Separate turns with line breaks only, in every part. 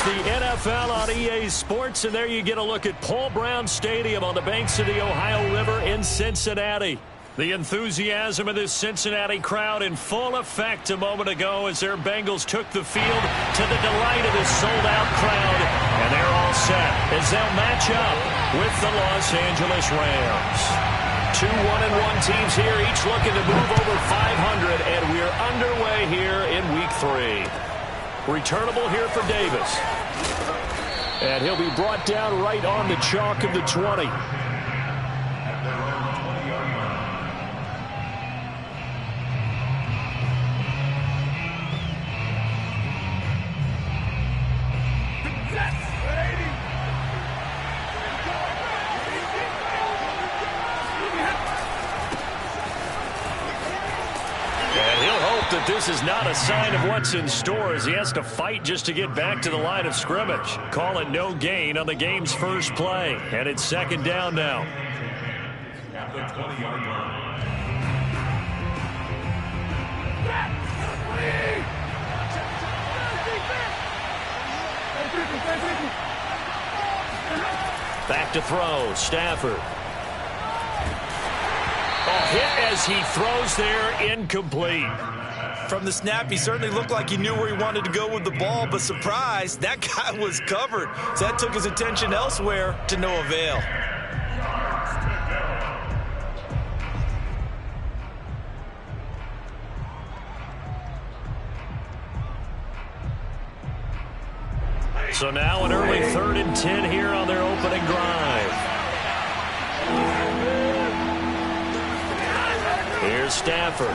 the NFL on EA Sports, and there you get a look at Paul Brown Stadium on the banks of the Ohio River in Cincinnati. The enthusiasm of this Cincinnati crowd in full effect a moment ago as their Bengals took the field to the delight of this sold-out crowd. And they're all set as they'll match up with the Los Angeles Rams. Two 1-1 teams here, each looking to move over 500, and we're underway here in Week 3. Returnable here for Davis. And he'll be brought down right on the chalk of the 20. That this is not a sign of what's in store as he has to fight just to get back to the line of scrimmage. Call it no gain on the game's first play. And it's second down now.
At the 20-yard line.
Back to throw. Stafford. Hit as he throws there, incomplete.
From the snap, he certainly looked like he knew where he wanted to go with the ball, but surprise, that guy was covered. So that took his attention elsewhere to no avail.
So now an early 3rd and 10 here on their opening drive. Here's Stafford.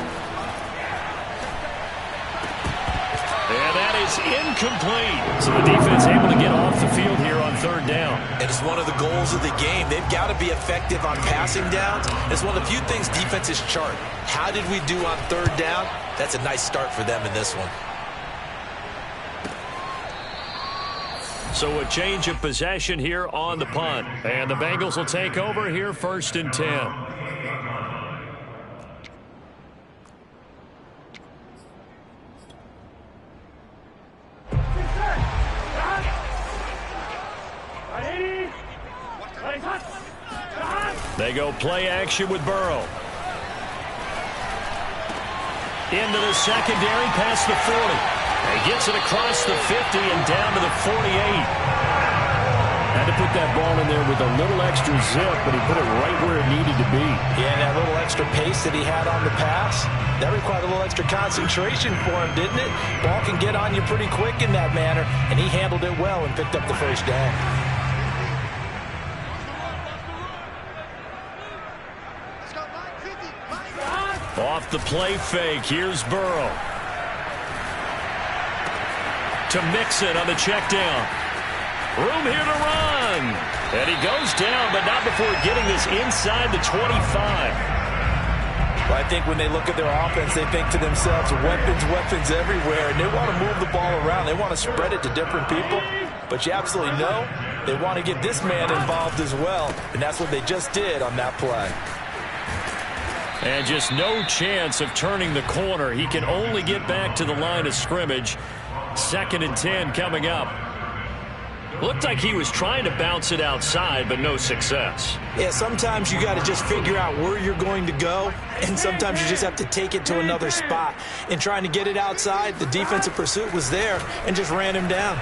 And that is incomplete. So the defense able to get off the field here on 3rd down.
It is one of the goals of the game. They've got to be effective on passing downs. It's one of the few things defenses chart. How did we do on 3rd down? That's a nice start for them in this one.
So a change of possession here on the punt. And the Bengals will take over here 1st and 10. They go play action with Burrow. Into the secondary, past the 40. He gets it across the 50 and down to the 48. Had to put that ball in there with a little extra zip, but he put it right where it needed to be.
Yeah, and that little extra pace that he had on the pass, that required a little extra concentration for him, didn't it? Ball can get on you pretty quick in that manner, and he handled it well and picked up the 1st down.
Off the play fake, here's Burrow. To Mixon on the check down. Room here to run. And he goes down, but not before getting this inside the 25.
Well, I think when they look at their offense, they think to themselves, weapons everywhere, and they want to move the ball around. They want to spread it to different people, but you absolutely know they want to get this man involved as well, and that's what they just did on that play.
And just no chance of turning the corner. He can only get back to the line of scrimmage. 2nd and 10 coming up. Looked like he was trying to bounce it outside, but no success.
Yeah, sometimes you got to just figure out where you're going to go, and sometimes you just have to take it to another spot. In trying to get it outside, the defensive pursuit was there and just ran him down.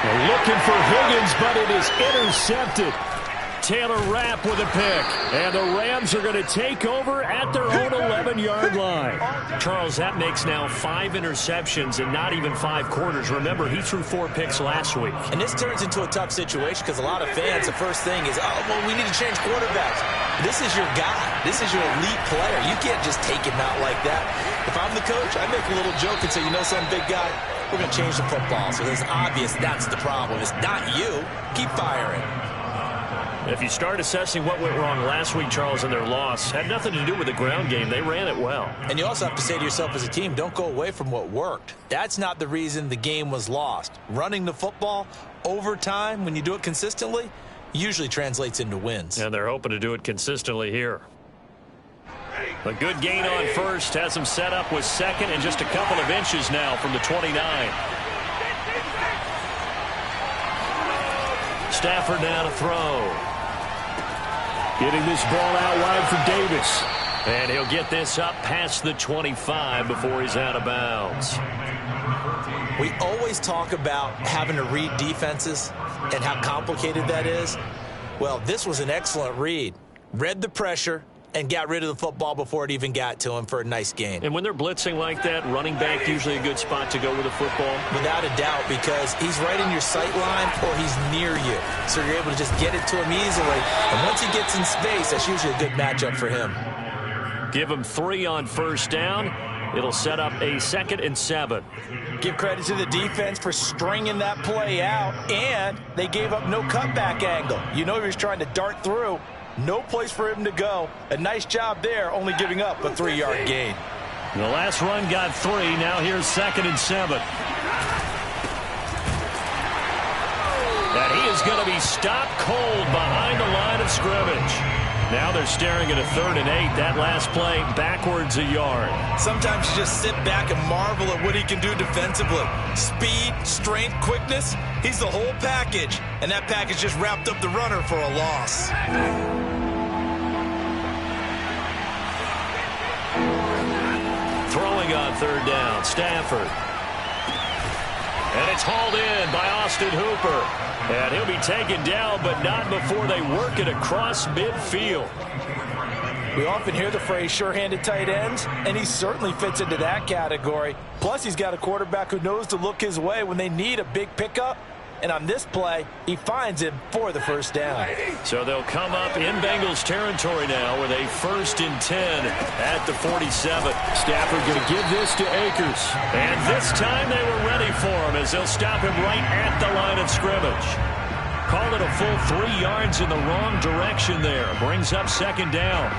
We're looking for Higgins, but it is intercepted. Taylor Rapp with a pick. And the Rams are going to take over at their own 11-yard line. Charles, that makes now 5 interceptions in not even 5 quarters. Remember, he threw 4 picks last week.
And this turns into a tough situation because a lot of fans, the first thing is, oh, well, we need to change quarterbacks. This is your guy. This is your elite player. You can't just take him out like that. If I'm the coach, I make a little joke and say, you know something, big guy? We're going to change the football. So it's obvious that's the problem. It's not you. Keep firing.
If you start assessing what went wrong last week, Charles, in their loss, had nothing to do with the ground game. They ran it well.
And you also have to say to yourself as a team, don't go away from what worked. That's not the reason the game was lost. Running the football over time, when you do it consistently, usually translates into wins.
And they're hoping to do it consistently here. A good gain on first has him set up with second and just a couple of inches now from the 29. Stafford now to throw. Getting this ball out wide for Davis. And he'll get this up past the 25 before he's out of bounds.
We always talk about having to read defenses and how complicated that is. Well, this was an excellent read. Read the pressure and got rid of the football before it even got to him for a nice gain.
And when they're blitzing like that, running back usually a good spot to go with the football?
Without a doubt, because he's right in your sight line or he's near you. So you're able to just get it to him easily. And once he gets in space, that's usually a good matchup for him.
Give him 3 on first down. It'll set up a 2nd and 7.
Give credit to the defense for stringing that play out, and they gave up no cutback angle. You know he was trying to dart through. No place for him to go. A nice job there, only giving up a 3-yard gain.
The last run got 3. Now here's 2nd and 7. And he is going to be stopped cold behind the line of scrimmage. Now they're staring at a 3rd and 8. That last play backwards a yard.
Sometimes you just sit back and marvel at what he can do defensively. Speed, strength, quickness. He's the whole package. And that package just wrapped up the runner for a loss.
Throwing on 3rd down, Stafford. And it's hauled in by Austin Hooper. And he'll be taken down, but not before they work it across midfield.
We often hear the phrase sure-handed tight ends, and he certainly fits into that category. Plus, he's got a quarterback who knows to look his way when they need a big pickup. And on this play, he finds him for the first down.
So they'll come up in Bengals territory now with a 1st and 10 at the 47. Stafford going to give this to Akers. And this time they were ready for him as they'll stop him right at the line of scrimmage. Call it a full 3 yards in the wrong direction there. Brings up 2nd down.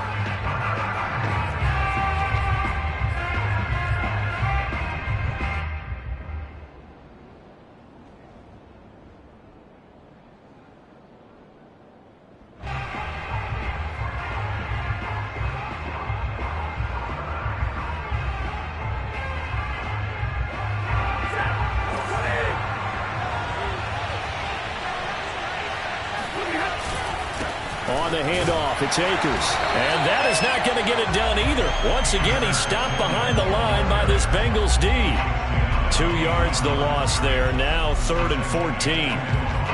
On the handoff, it's Akers. And that is not going to get it done either. Once again, he's stopped behind the line by this Bengals D. 2 yards the loss there. Now 3rd and 14.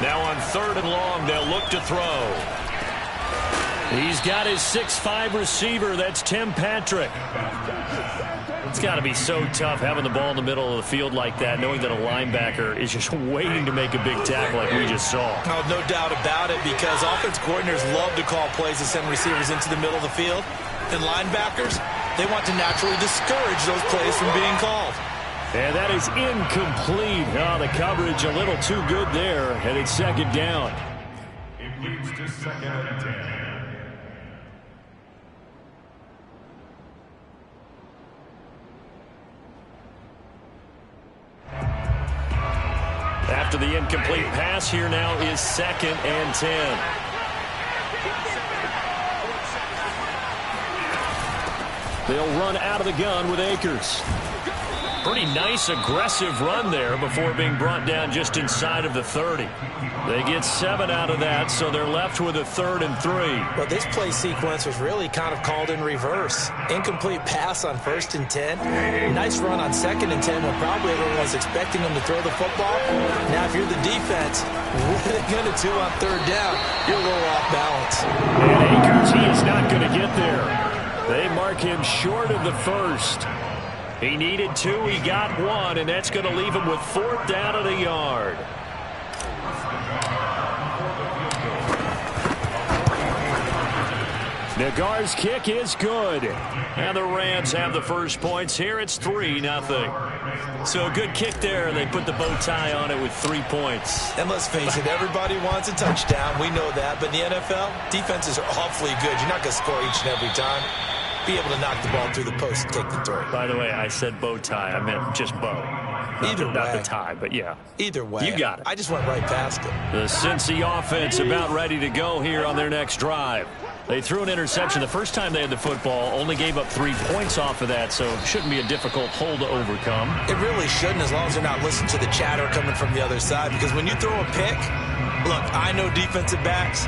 Now on 3rd and long, they'll look to throw. He's got his 6'5" receiver. That's Tim Patrick. It's got to be so tough having the ball in the middle of the field like that, knowing that a linebacker is just waiting to make a big tackle like we just saw.
Oh, no doubt about it, because offense coordinators love to call plays to send receivers into the middle of the field. And linebackers, they want to naturally discourage those plays from being called.
And that is incomplete. Oh, the coverage a little too good there, and it's 2nd down.
It leads to 2nd and 10.
After the incomplete pass, here now is 2nd and 10. They'll run out of the gun with Akers. Pretty nice, aggressive run there before being brought down just inside of the 30. They get 7 out of that, so they're left with a 3rd and 3.
Well, this play sequence was really kind of called in reverse. Incomplete pass on 1st and 10. Nice run on 2nd and 10 when probably everyone was expecting him to throw the football. Now, if you're the defense, what are they going to do on 3rd down? You're a little off balance.
And Akers, he is not going to get there. They mark him short of the 1st. He needed 2, he got 1, and that's going to leave him with 4th down at a yard. Nagar's kick is good. And the Rams have the first points here. It's 3-0. So a good kick there, and they put the bow tie on it with 3 points.
And let's face it, everybody wants a touchdown. We know that. But in the NFL, defenses are awfully good. You're not going to score each and every time. Be able to knock the ball through the post and take the throw.
By the way, I said bow tie. I meant just bow. Not the tie, but yeah.
Either way.
You got it.
I just went right past it.
The Cincy offense about ready to go here on their next drive. They threw an interception the first time they had the football, only gave up 3 points off of that, so it shouldn't be a difficult hole to overcome.
It really shouldn't, as long as they're not listening to the chatter coming from the other side, because when you throw a pick, look, I know defensive backs,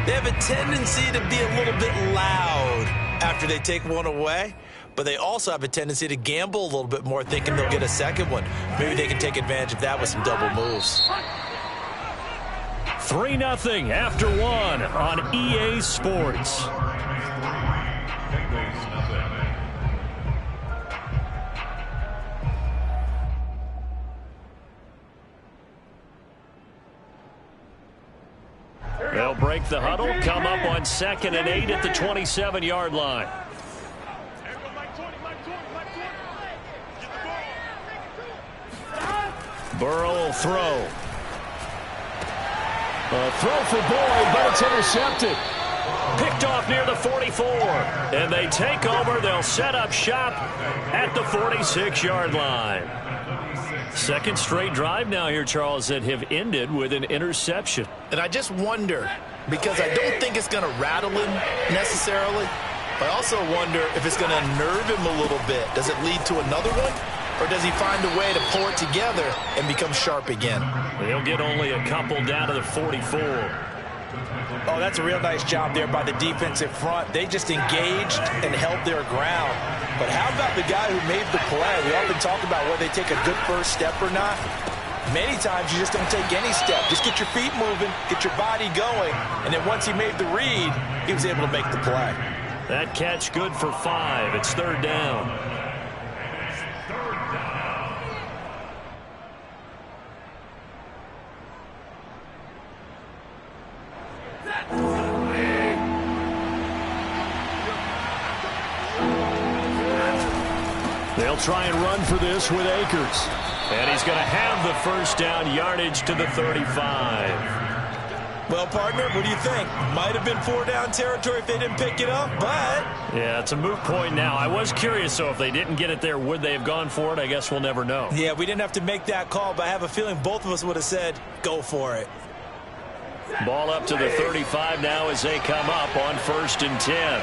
they have a tendency to be a little bit loud after they take one away, but they also have a tendency to gamble a little bit more, thinking they'll get a second one. Maybe they can take advantage of that with some double moves.
3-0 after 1 on EA Sports. They'll break the huddle, come up on 2nd and 8 at the 27-yard line. Burrow will throw. A throw for Boyd, but it's intercepted. Picked off near the 44. And they take over. They'll set up shop at the 46-yard line. Second straight drive now here, Charles, that have ended with an interception.
And I just wonder, because I don't think it's going to rattle him necessarily, I also wonder if it's going to unnerve him a little bit. Does it lead to another one? Or does he find a way to pull it together and become sharp again?
He'll get only a couple down to the 44.
Oh, that's a real nice job there by the defensive front. They just engaged and held their ground. But how about the guy who made the play? We often talk about whether they take a good first step or not. Many times you just don't take any step. Just get your feet moving, get your body going, and then once he made the read, he was able to make the play.
That catch good for 5. It's 3rd down. They'll try and run for this with Akers. And he's going to have the first down, yardage to the 35.
Well, partner, what do you think? Might have been 4-down territory if they didn't pick it up, but...
Yeah, it's a moot point now. I was curious, so if they didn't get it there, would they have gone for it? I guess we'll never know.
Yeah, we didn't have to make that call, but I have a feeling both of us would have said, go for it.
Ball up to the 35 now as they come up on 1st and 10.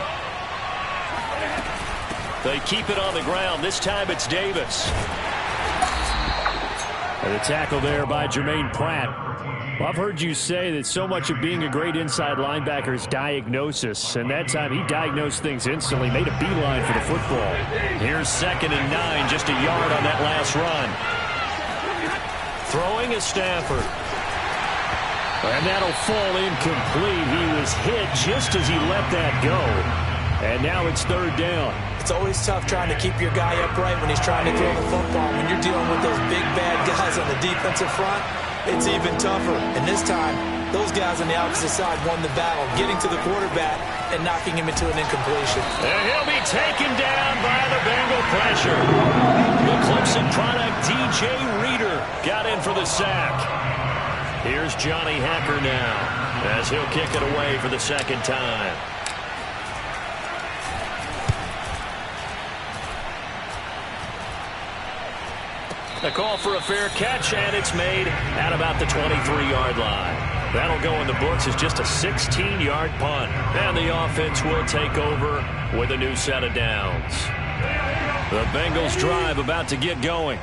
They keep it on the ground. This time it's Davis. And a tackle there by Jermaine Pratt. Well, I've heard you say that so much of being a great inside linebacker is diagnosis. And that time he diagnosed things instantly, made a beeline for the football. Here's 2nd and 9, just a yard on that last run. Throwing is Stafford. And that'll fall incomplete. He was hit just as he let that go. And now it's 3rd down.
It's always tough trying to keep your guy upright when he's trying to throw the football. When you're dealing with those big, bad guys on the defensive front, it's even tougher. And this time, those guys on the opposite side won the battle, getting to the quarterback and knocking him into an incompletion.
And he'll be taken down by the Bengal pressure. The Clemson product, DJ Reader, got in for the sack. Here's Johnny Hacker now as he'll kick it away for the 2nd time. A call for a fair catch, and it's made at about the 23-yard line. That'll go in the books as just a 16-yard punt. And the offense will take over with a new set of downs. The Bengals drive about to get going.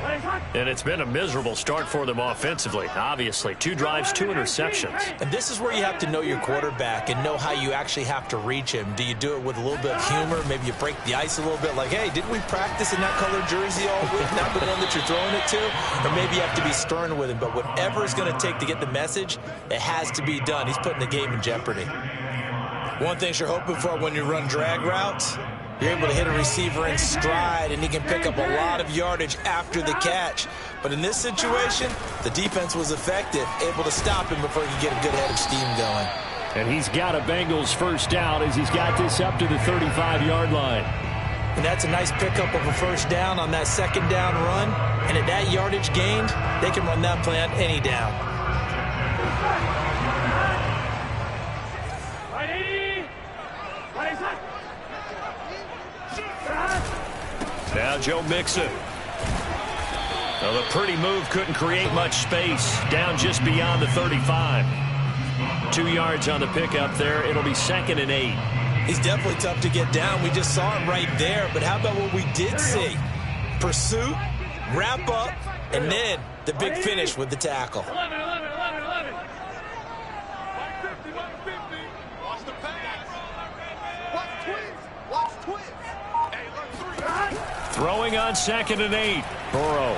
And it's been a miserable start for them offensively, obviously. 2 drives, 2 interceptions.
And this is where you have to know your quarterback and know how you actually have to reach him. Do you do it with a little bit of humor? Maybe you break the ice a little bit like, hey, didn't we practice in that colored jersey all week? Not the one that you're throwing it to? Or maybe you have to be stern with him. But whatever it's going to take to get the message, it has to be done. He's putting the game in jeopardy. One thing you're hoping for when you run drag routes, you're able to hit a receiver in stride, and he can pick up a lot of yardage after the catch. But in this situation, the defense was effective, able to stop him before he could get a good head of steam going.
And he's got a Bengals first down as he's got this up to the 35-yard line.
And that's a nice pickup of a first down on that second down run. And at that yardage gained, they can run that play on any down.
Now Joe Mixon. Well, the pretty move couldn't create much space. Down just beyond the 35. 2 yards on the pickup there. It'll be 2nd and 8.
He's definitely tough to get down. We just saw it right there. But how about what we did see? Pursuit, wrap up, and then the big finish with the tackle.
11. Watch the pass. Watch twins. Hey, look, 3.
Throwing on 2nd and 8. Burrow.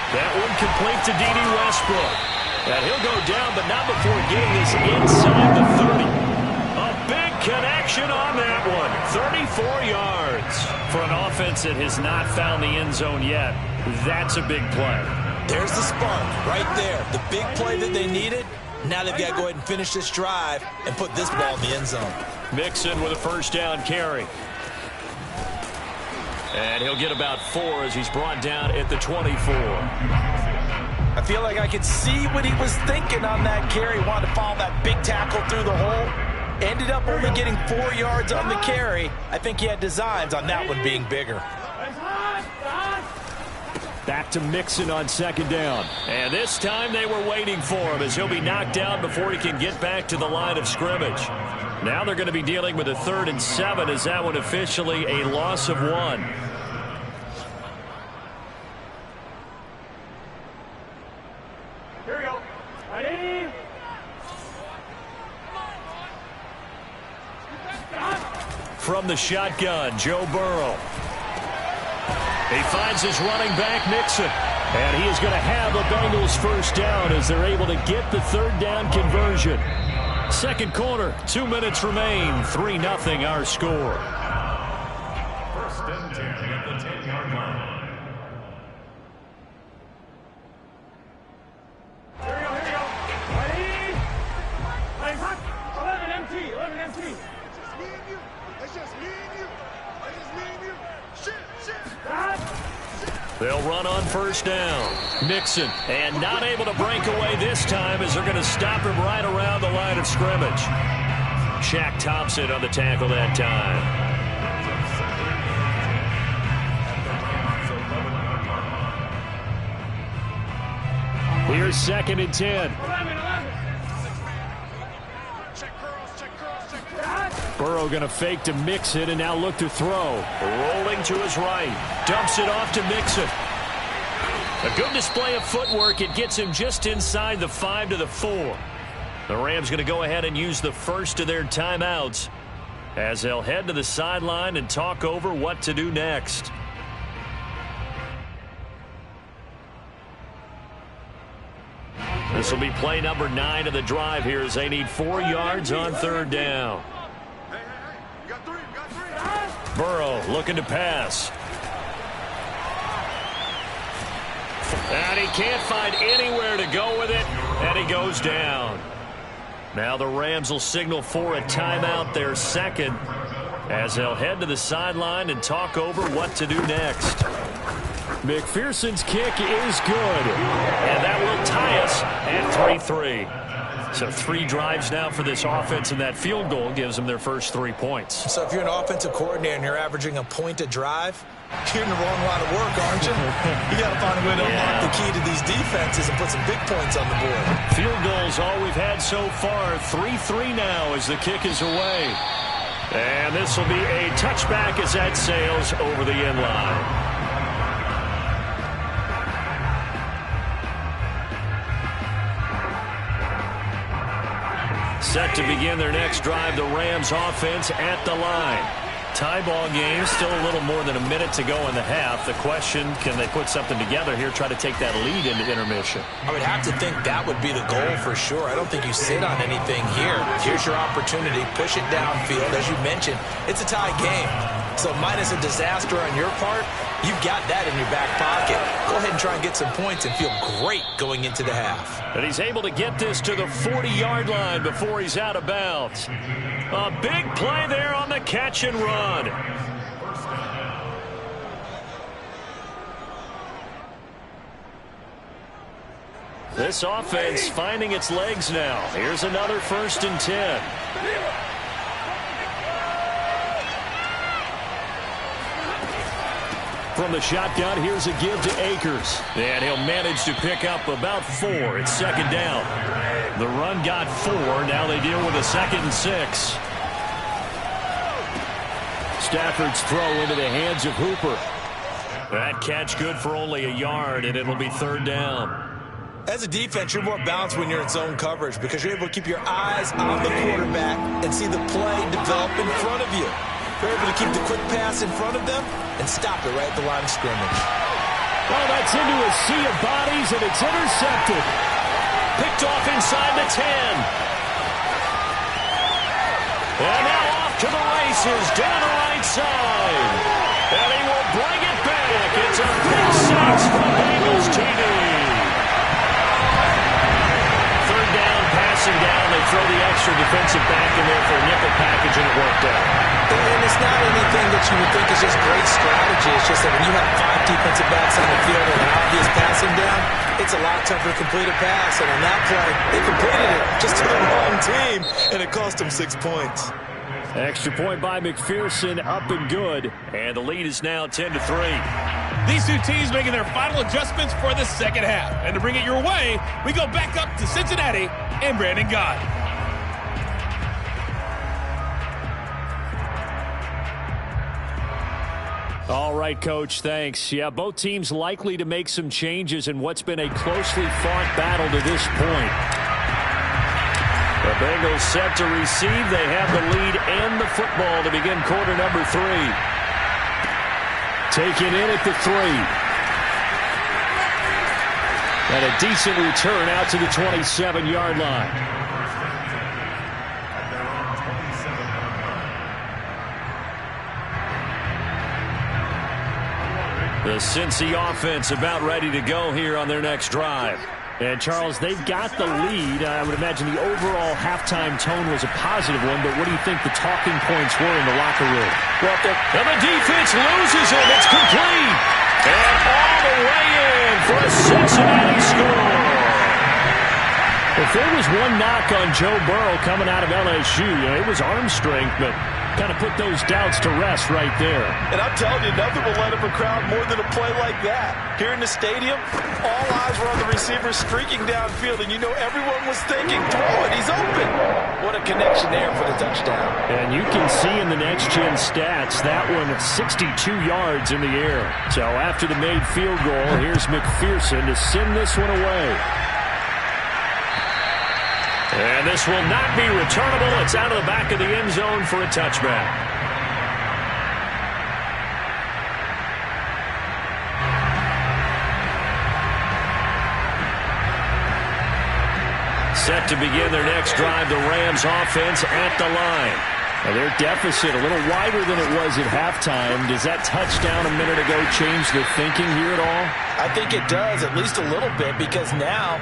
That one complete to D.D. Westbrook. And he'll go down, but not before getting this inside the 30. A big connection on that one. 34 yards. For an offense that has not found the end zone yet, that's a big play.
There's the spark right there. The big play that they needed. Now they've got to go ahead and finish this drive and put this ball in the end zone.
Mixon with a first down carry. And he'll get about 4 as he's brought down at the 24.
I feel like I could see what he was thinking on that carry. Wanted to follow that big tackle through the hole. Ended up only getting 4 yards on the carry. I think he had designs on that one being bigger.
Back to Mixon on 2nd down. And this time they were waiting for him as he'll be knocked down before he can get back to the line of scrimmage. Now they're going to be dealing with a 3rd and 7 as that one officially a loss of 1.
Here we go. Ready?
From the shotgun, Joe Burrow. He finds his running back, Mixon. And he is going to have a Bengals first down as they're able to get the 3rd down conversion. Second quarter, 2 minutes remain. 3-0 our score.
1st and 10 at the 10-yard line. Here we go. Ready? 11 empty. It's just me and you.
They'll run on first down. Mixon, and not able to break away this time as they're going to stop him right around the line of scrimmage. Shaq Thompson on the tackle that time. Here's 2nd and 10. Burrow going to fake to Mixon and now look to throw. Rolling to his right. Dumps it off to Mixon. A good display of footwork. It gets him just inside the 5 to the 4. The Rams going to go ahead and use the first of their timeouts as they'll head to the sideline and talk over what to do next. This will be play number 9 of the drive here as they need 4 yards on 3rd down.
You got 3.
Burrow looking to pass. And he can't find anywhere to go with it, and he goes down. Now the Rams will signal for a timeout, their 2nd, as they'll head to the sideline and talk over what to do next. McPherson's kick is good, and that will tie us at 3-3. So 3 drives now for this offense, and that field goal gives them their first 3 points.
So if you're an offensive coordinator and you're averaging a point a drive, you're in the wrong line of work, aren't you? You got to find a way to unlock the key to these defenses and put some big points on the board.
Field goals all we've had so far. 3-3 now as the kick is away. And this will be a touchback as that sails over the end line. Set to begin their next drive, the Rams offense at the line. Tie ball game, still a little more than a minute to go in the half. The question, can they put something together here, try to take that lead into intermission?
I would have to think that would be the goal for sure. I don't think you sit on anything here. Here's your opportunity. Push it downfield. As you mentioned, it's a tie game. So minus a disaster on your part, you've got that in your back pocket. Go ahead and try and get some points and feel great going into the half.
And he's able to get this to the 40-yard line before he's out of bounds. A big play there on the catch and run. This offense finding its legs now. Here's another 1st and 10. From the shotgun, here's a give to Akers. And he'll manage to pick up about 4. It's 2nd down. The run got 4. Now they deal with a 2nd and 6. Stafford's throw into the hands of Hooper. That catch good for only a yard, and it'll be 3rd down.
As a defense, you're more balanced when you're in zone coverage because you're able to keep your eyes on the quarterback and see the play develop in front of you. You're able to keep the quick pass in front of them and stop it right at the line of scrimmage.
Oh, that's into a sea of bodies, and it's intercepted. Picked off inside the 10. And now off to the races down the right side. And he will bring it back. It's a pick 6 for the Bengals TD. Passing down, they throw the extra defensive back in there for a nickel package, and it worked out.
And it's not anything that you would think is just great strategy. It's just that when you have 5 defensive backs on the field and an obvious passing down, it's a lot tougher to complete a pass. And on that play, they completed it just to the wrong team, and it cost them 6 points.
Extra point by McPherson, up and good. And the lead is now 10-3.
These two teams making their final adjustments for the second half. And to bring it your way, we go back up to Cincinnati and Brandon Gott.
All right, Coach, thanks. Yeah, both teams likely to make some changes in what's been a closely fought battle to this point. The Bengals set to receive. They have the lead and the football to begin quarter number 3. Taken in at the 3. And a decent return out to the 27-yard line. The Cincy offense about ready to go here on their next drive. And, Charles, they've got the lead. I would imagine the overall halftime tone was a positive one, but what do you think the talking points were in the locker room?
Well,
and the defense loses him. It's complete. And all the way in for a Cincinnati score. If there was one knock on Joe Burrow coming out of LSU, it was arm strength, but kind of put those doubts to rest right there.
And I'm telling you, nothing will light up a crowd more than a play like that. Here in the stadium, all eyes were on the receiver streaking downfield, and you know everyone was thinking, throw it, he's open. What a connection there for the touchdown.
And you can see in the next-gen stats, that one 62 yards in the air. So after the made field goal, here's McPherson to send this one away. And this will not be returnable. It's out of the back of the end zone for a touchback. Set to begin their next drive, the Rams offense at the line. Now their deficit a little wider than it was at halftime. Does that touchdown a minute ago change the thinking here at all?
I think it does, at least a little bit, because now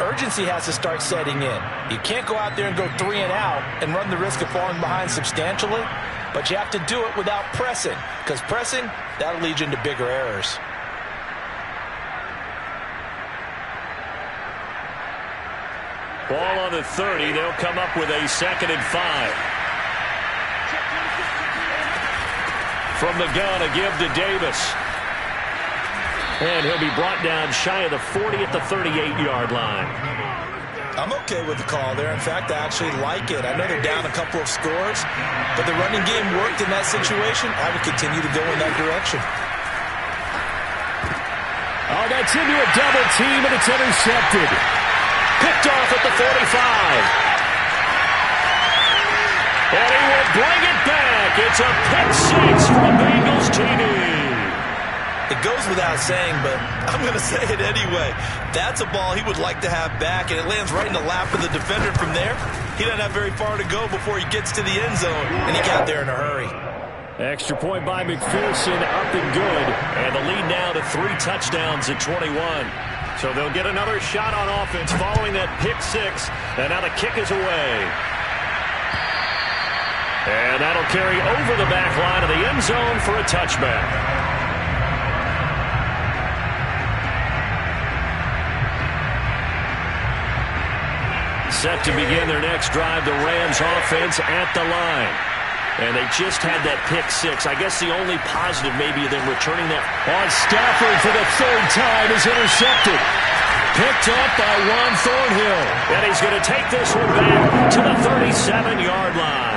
urgency has to start setting in. You can't go out there and go 3 and out and run the risk of falling behind substantially, but you have to do it without pressing, because pressing, that'll lead you into bigger errors.
Ball on the 30. They'll come up with a 2nd and 5. From the gun, a give to Davis. And he'll be brought down shy of the 40 at the 38-yard line.
I'm okay with the call there. In fact, I actually like it. I know they're down a couple of scores, but the running game worked in that situation. I would continue to go in that direction.
Oh, that's into a double team, and it's intercepted. Picked off at the 45. And he will bring it back. It's a pick 6 for the Bengals TD.
It goes without saying, but I'm going to say it anyway. That's a ball he would like to have back, and it lands right in the lap of the defender from there. He doesn't have very far to go before he gets to the end zone, and he got there in a hurry.
Extra point by McPherson, up and good. And the lead now to 3 touchdowns at 21. So they'll get another shot on offense following that pick 6. And now the kick is away. And that'll carry over the back line of the end zone for a touchback. Set to begin their next drive, the Rams offense at the line. And they just had that pick 6. I guess the only positive maybe of them returning that on Stafford for the 3rd time is intercepted. Picked up by Juan Thornhill. And he's going to take this one back to the 37-yard line.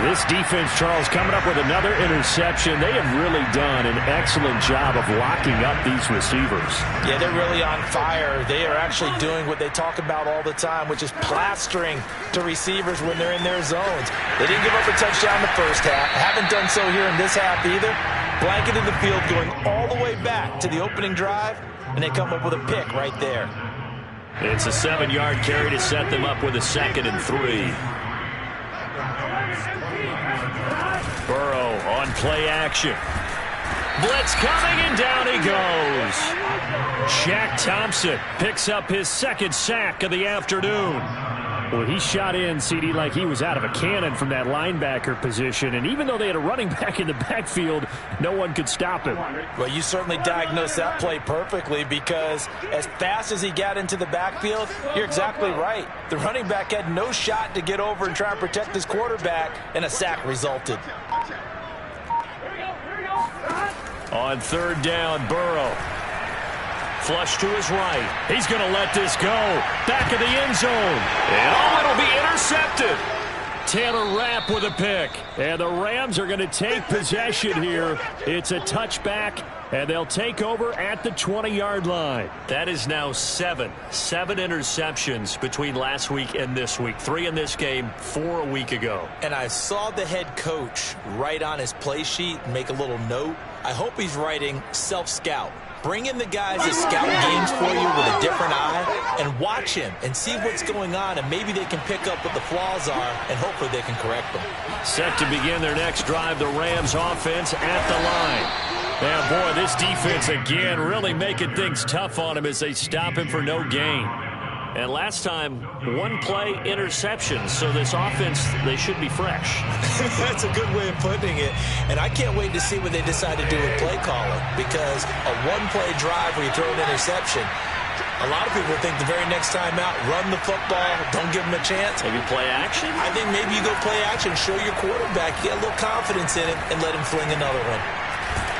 This defense, Charles, coming up with another interception. They have really done an excellent job of locking up these receivers.
Yeah, they're really on fire. They are actually doing what they talk about all the time, which is plastering to receivers when they're in their zones. They didn't give up a touchdown in the first half. Haven't done so here in this half either. Blanketed the field going all the way back to the opening drive, and they come up with a pick right there.
It's a 7-yard carry to set them up with a 2nd and 3. Burrow on play action. Blitz coming, and down he goes. Shaq Thompson picks up his 2nd sack of the afternoon. Well, he shot in, CD, like he was out of a cannon from that linebacker position. And even though they had a running back in the backfield, no one could stop him.
Well, you certainly diagnosed that play perfectly, because as fast as he got into the backfield, you're exactly right. The running back had no shot to get over and try and protect his quarterback, and a sack resulted.
On 3rd down, Burrow. Flush to his right. He's going to let this go. Back of the end zone. And it'll be intercepted. Taylor Rapp with a pick. And the Rams are going to take possession here. It's a touchback, and they'll take over at the 20-yard line. That is now 7 interceptions between last week and this week. 3 in this game, 4 a week ago.
And I saw the head coach write on his play sheet and make a little note. I hope he's writing self-scout. Bring in the guys that scout games for you with a different eye and watch him and see what's going on, and maybe they can pick up what the flaws are, and hopefully they can correct them.
Set to begin their next drive, the Rams offense at the line. Now, boy, this defense again really making things tough on him as they stop him for no gain. And last time, 1-play interception. So this offense, they should be fresh.
That's a good way of putting it. And I can't wait to see what they decide to do with play calling, because a 1-play drive where you throw an interception, a lot of people think the very next time out, run the football, don't give them a chance.
Maybe play action?
I think maybe you go play action, show your quarterback, get a little confidence in it, and let him fling another one.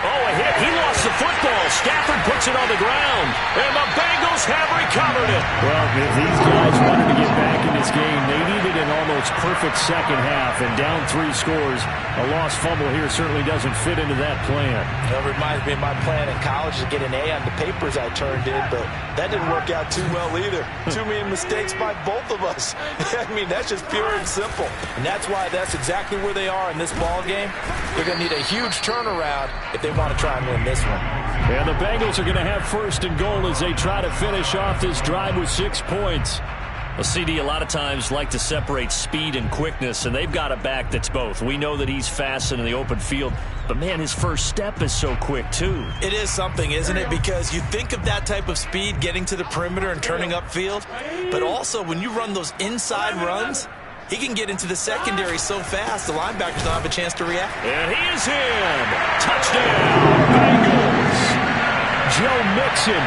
Oh, a hit. He lost the football. Stafford puts it on the ground. And the Bengals have recovered it. Well, if these guys wanted to get back in this game, they needed an almost perfect second half. And down 3 scores, a lost fumble here certainly doesn't fit into that plan.
That reminds me of my plan in college to get an A on the papers I turned in, but that didn't work out too well either. Too many mistakes by both of us. I mean, that's just pure and simple. And that's why that's exactly where they are in this ball game. They're going to need a huge turnaround if they want to try and win this one.
And the Bengals are going to have 1st and goal as they try to finish off this drive with 6 points. Well, CD, a lot of times like to separate speed and quickness, and they've got a back that's both. We know that he's fast in the open field, but, man, his first step is so quick, too.
It is something, isn't it? Because you think of that type of speed getting to the perimeter and turning upfield, but also when you run those inside runs, he can get into the secondary so fast, the linebackers don't have a chance to react.
And he is in. Touchdown, Bengals. Joe Mixon,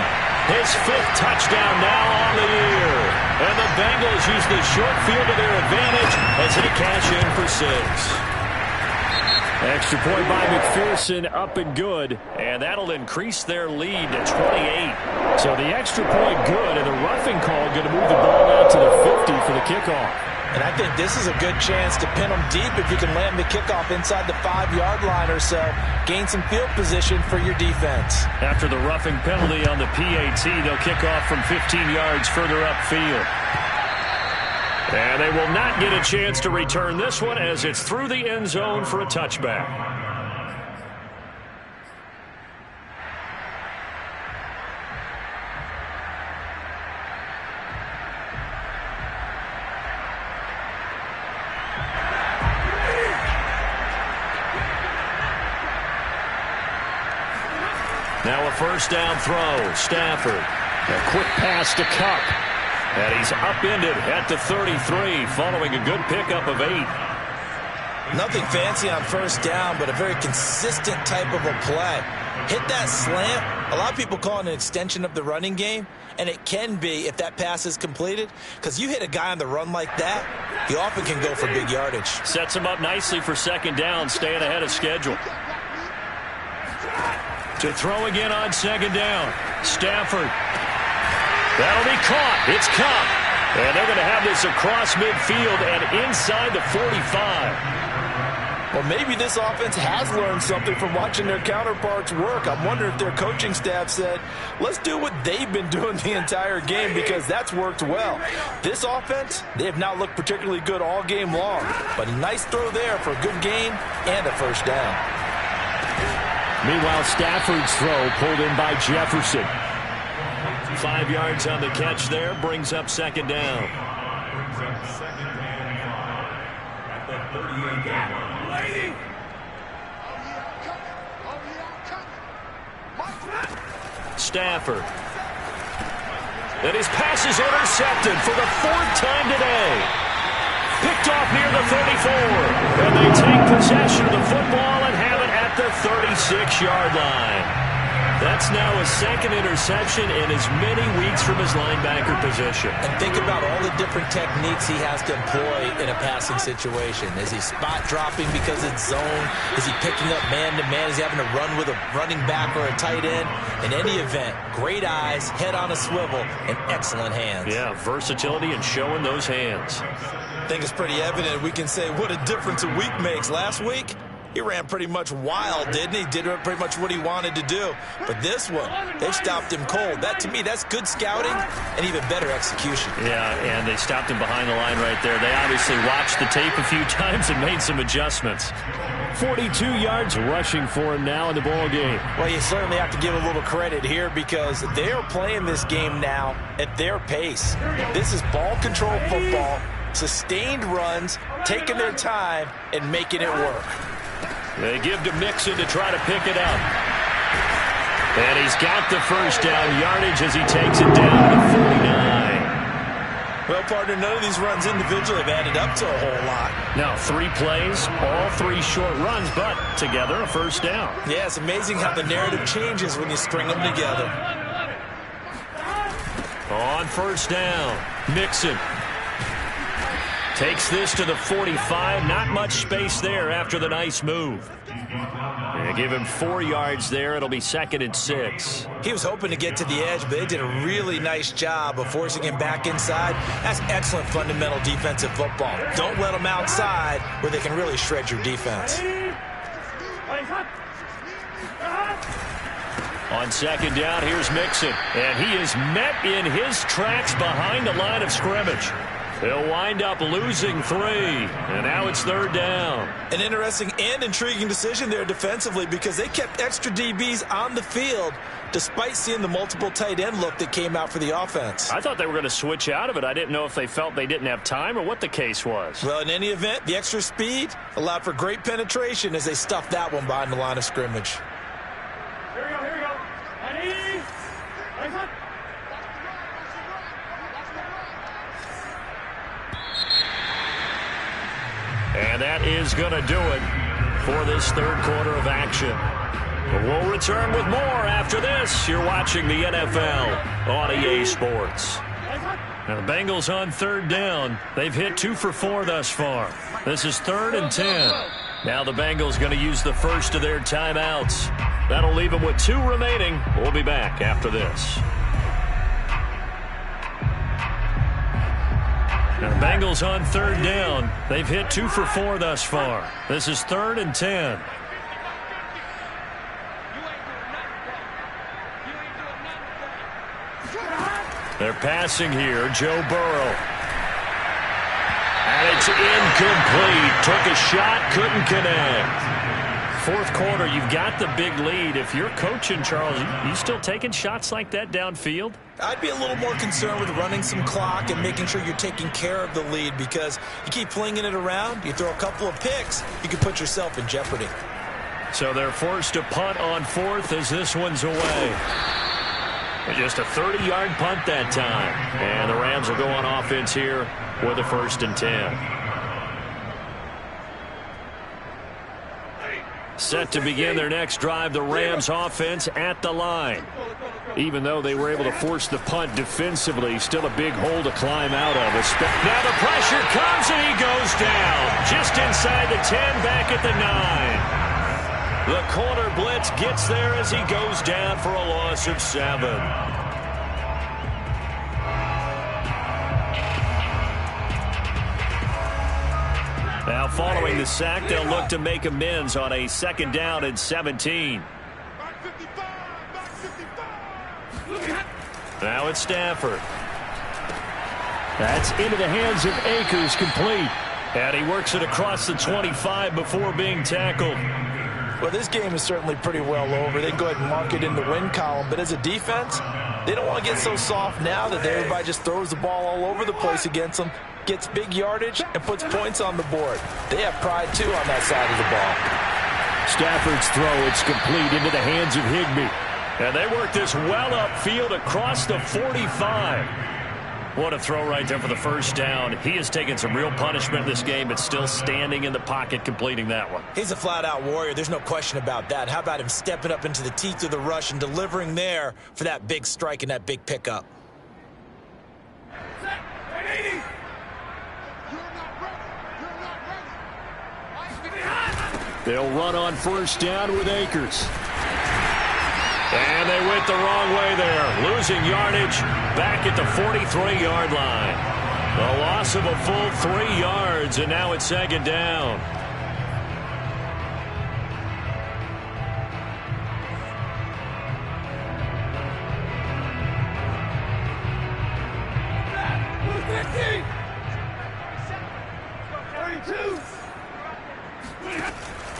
his 5th touchdown now on the year. And the Bengals use the short field to their advantage as they cash in for 6. Extra point by McPherson, up and good. And that'll increase their lead to 28. So the extra point good, and the roughing call going to move the ball out to the 50 for the kickoff.
And I think this is a good chance to pin them deep if you can land the kickoff inside the 5-yard line or so. Gain some field position for your defense.
After the roughing penalty on the PAT, they'll kick off from 15 yards further upfield. And they will not get a chance to return this one as it's through the end zone for a touchback. first down throw. Stafford. A quick pass to Cup. And he's upended at the 33 following a good pickup of 8.
Nothing fancy on first down, but a very consistent type of a play. Hit that slant. A lot of people call it an extension of the running game, and it can be if that pass is completed, because you hit a guy on the run like that, he often can go for big yardage.
Sets him up nicely for second down, staying ahead of schedule. To throw again on second down. Stafford. That'll be caught. It's Cup. And they're going to have this across midfield and inside the 45.
Well, maybe this offense has learned something from watching their counterparts work. I'm wondering if their coaching staff said, let's do what they've been doing the entire game, because that's worked well. This offense, they have not looked particularly good all game long, but a nice throw there for a good gain and a first down.
Meanwhile, Stafford's throw pulled in by Jefferson. 5 yards on the catch there, brings up second down.
At the 38-yard line.
Stafford. And his pass is intercepted for the 4th time today. Picked off near the 34. And they take possession of the football and have it at the 36-yard line. That's now a second interception in as many weeks from his linebacker position.
And think about all the different techniques he has to employ in a passing situation. Is he spot dropping because it's zone? Is he picking up man-to-man? Is he having to run with a running back or a tight end? In any event, great eyes, head on a swivel, and excellent hands.
Yeah, versatility and showing those hands.
I think it's pretty evident. We can say what a difference a week makes. Last week, he ran pretty much wild, didn't he? Did pretty much what he wanted to do. But this one, they stopped him cold. That, to me, that's good scouting and even better execution.
Yeah, and they stopped him behind the line right there. They obviously watched the tape a few times and made some adjustments. 42 yards rushing for him now in the ball game.
Well, you certainly have to give a little credit here, because they are playing this game now at their pace. This is ball control football, sustained runs, taking their time, and making it work.
They give to Mixon to try to pick it up. And he's got the first down yardage as he takes it down to the 49.
Well, partner, none of these runs individually have added up to a whole lot.
Now, 3 plays, all 3 short runs, but together a first down.
Yeah, it's amazing how the narrative changes when you string them together.
On first down, Mixon takes this to the 45. Not much space there after the nice move. They give him 4 yards there. It'll be 2nd and 6.
He was hoping to get to the edge, but they did a really nice job of forcing him back inside. That's excellent fundamental defensive football. Don't let them outside where they can really shred your defense.
On second down, here's Mixon. And he is met in his tracks behind the line of scrimmage. They'll wind up losing 3, and now it's 3rd down.
An interesting and intriguing decision there defensively, because they kept extra DBs on the field despite seeing the multiple tight end look that came out for the offense.
I thought they were going to switch out of it. I didn't know if they felt they didn't have time or what the case was.
Well, in any event, the extra speed allowed for great penetration as they stuffed that one behind the line of scrimmage.
Here we go, here we go. Ready?
And that is going to do it for this 3rd quarter of action. We'll return with more after this. You're watching the NFL on EA Sports. Now the Bengals on 3rd down. They've hit 2 for 4 thus far. This is 3rd and 10. Now the Bengals going to use the first of their timeouts. That'll leave them with 2 remaining. We'll be back after this. Now the Bengals on 3rd down. They've hit 2 for 4 thus far. This is 3rd and 10. They're passing here. Joe Burrow. And it's incomplete. Took a shot, couldn't connect. 4th quarter, you've got the big lead. If you're coaching, Charles, you still taking shots like that downfield?
I'd be a little more concerned with running some clock and making sure you're taking care of the lead, because you keep flinging it around, you throw a couple of picks, you can put yourself in jeopardy.
So they're forced to punt on fourth as this one's away. Just a 30-yard punt that time. And the Rams will go on offense here with a 1st and 10. Set to begin their next drive, the Rams offense at the line. Even though they were able to force the punt defensively, still a big hole to climb out of. Now the pressure comes and he goes down. Just inside the 10, back at the 9. The corner blitz gets there as he goes down for a loss of 7. Now following the sack, they'll look to make amends on a 2nd down and 17. Now it's Stafford. That's into the hands of Akers, complete. And he works it across the 25 before being tackled.
Well, this game is certainly pretty well over. They can go ahead and mark it in the win column. But as a defense, they don't want to get so soft now that everybody just throws the ball all over the place against them, gets big yardage, and puts points on the board. They have pride, too, on that side of the ball.
Stafford's throw, it's complete into the hands of Higbee. And they work this well upfield across the 45. What a throw right there for the 1st down. He has taken some real punishment in this game, but still standing in the pocket completing that one.
He's a flat-out warrior. There's no question about that. How about him stepping up into the teeth of the rush and delivering there for that big strike and that big pickup?
They'll run on 1st down with Akers. And they went the wrong way there. Losing yardage back at the 43-yard line. A loss of a full 3 yards, and now it's 2nd down.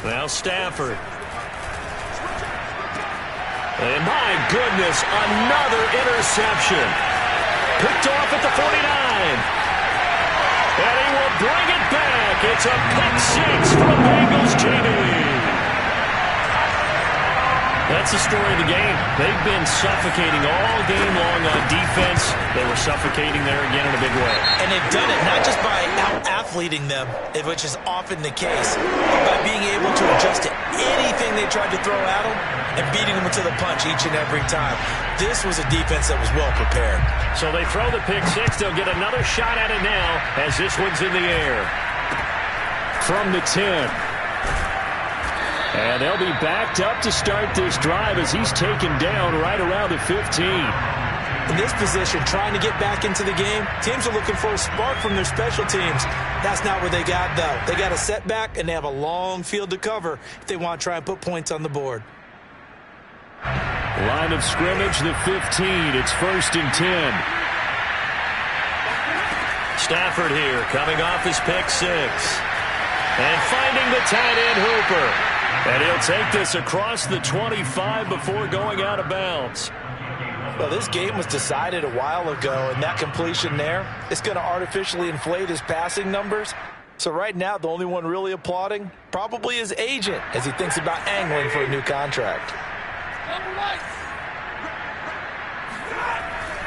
Now Stafford. And my goodness, another interception. Picked off at the 49. And he will bring it back. It's a pick 6 for the Bengals, JD. That's the story of the game. They've been suffocating all game long on defense. They were suffocating there again in a big way.
And they've done it not just by out-athleting them, which is often the case, but by being able to adjust to anything they tried to throw at them and beating them to the punch each and every time. This was a defense that was well prepared.
So they throw the pick 6. They'll get another shot at it now as this one's in the air. From the 10. And they'll be backed up to start this drive as he's taken down right around the 15.
In this position, trying to get back into the game, teams are looking for a spark from their special teams. That's not what they got, though. They got a setback, and they have a long field to cover if they want to try and put points on the board.
Line of scrimmage, the 15. It's 1st and 10. Stafford here, coming off his pick 6. And finding the tight end Hooper. And he'll take this across the 25 before going out of bounds.
Well, this game was decided a while ago, and that completion there is going to artificially inflate his passing numbers. So right now, the only one really applauding probably his agent as he thinks about angling for a new contract.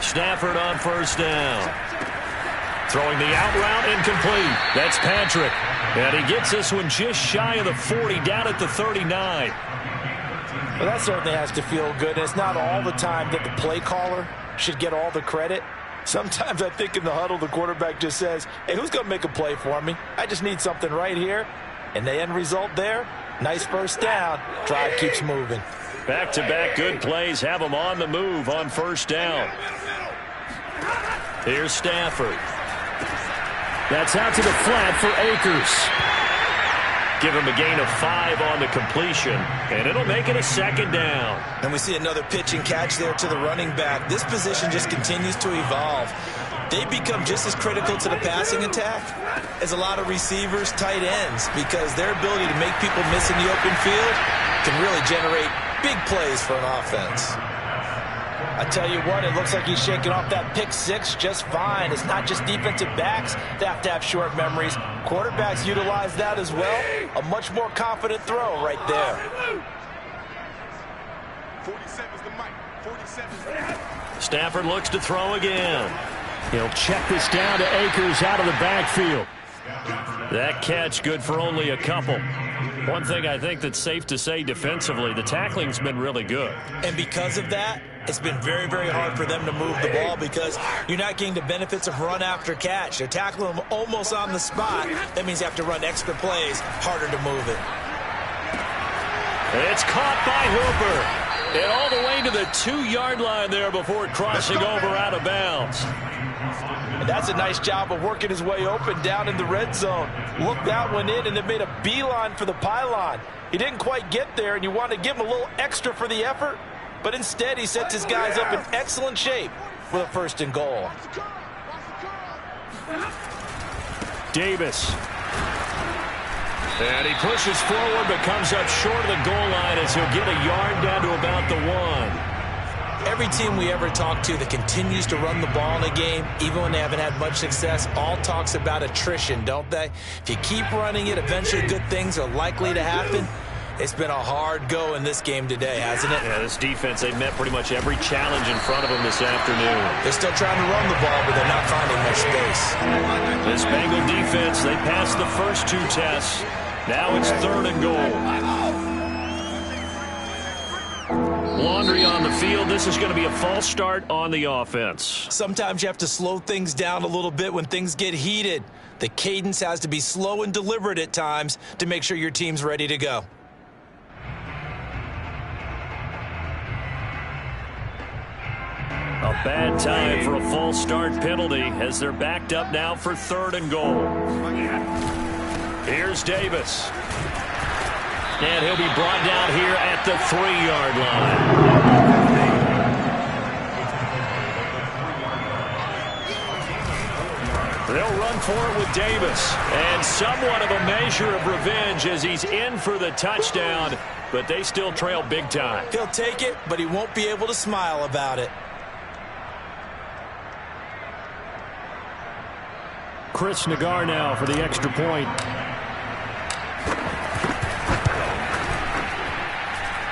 Stafford on 1st down. Throwing the out route, incomplete. That's Patrick. And he gets this one just shy of the 40, down at the 39.
Well, that certainly has to feel good. And it's not all the time that the play caller should get all the credit. Sometimes I think in the huddle, the quarterback just says, hey, who's going to make a play for me? I just need something right here. And the end result there, nice 1st down. Drive keeps moving.
Back-to-back good plays have him on the move on 1st down. Here's Stafford. That's out to the flat for Akers. Give him a gain of 5 on the completion, and it'll make it a 2nd down.
And we see another pitch and catch there to the running back. This position just continues to evolve. They become just as critical to the passing attack as a lot of receivers, tight ends, because their ability to make people miss in the open field can really generate big plays for an offense. I tell you what, it looks like he's shaking off that pick six just fine. It's not just defensive backs that have to have short memories. Quarterbacks utilize that as well. A much more confident throw right there.
47's the mic. 47's the mic.
Stafford looks to throw again. He'll check this down to Akers out of the backfield. That catch good for only a couple. One thing I think that's safe to say defensively, the tackling's been really good.
And because of that, it's been very, very hard for them to move the ball because you're not getting the benefits of run after catch. They're tackling them almost on the spot. That means you have to run extra plays, harder to move it.
It's caught by Hooper. And all the way to the 2-yard line there before crossing over out of bounds.
And that's a nice job of working his way open down in the red zone. Looked that one in and then made a beeline for the pylon. He didn't quite get there, and you want to give him a little extra for the effort. But instead, he sets his guys up in excellent shape for the 1st and goal.
Davis. And he pushes forward but comes up short of the goal line as he'll get a yard down to about the 1.
Every team we ever talk to that continues to run the ball in a game, even when they haven't had much success, all talks about attrition, don't they? If you keep running it, eventually good things are likely to happen. It's been a hard go in this game today, hasn't it?
Yeah, this defense, they've met pretty much every challenge in front of them this afternoon.
They're still trying to run the ball, but they're not finding much space.
This Bengal defense, they passed the first 2 tests. Now it's 3rd and goal. Laundry on the field. This is going to be a false start on the offense.
Sometimes you have to slow things down a little bit when things get heated. The cadence has to be slow and deliberate at times to make sure your team's ready to go.
A bad time for a false start penalty as they're backed up now for 3rd and goal. Here's Davis. And he'll be brought down here at the 3-yard line. They'll run for it with Davis. And somewhat of a measure of revenge as he's in for the touchdown, but they still trail big time.
He'll take it, but he won't be able to smile about it.
Chris Nagar now for the extra point.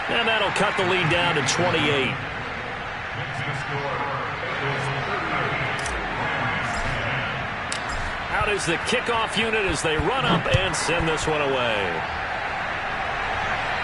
And that'll cut the lead down to 28. Out is the kickoff unit as they run up and send this one away.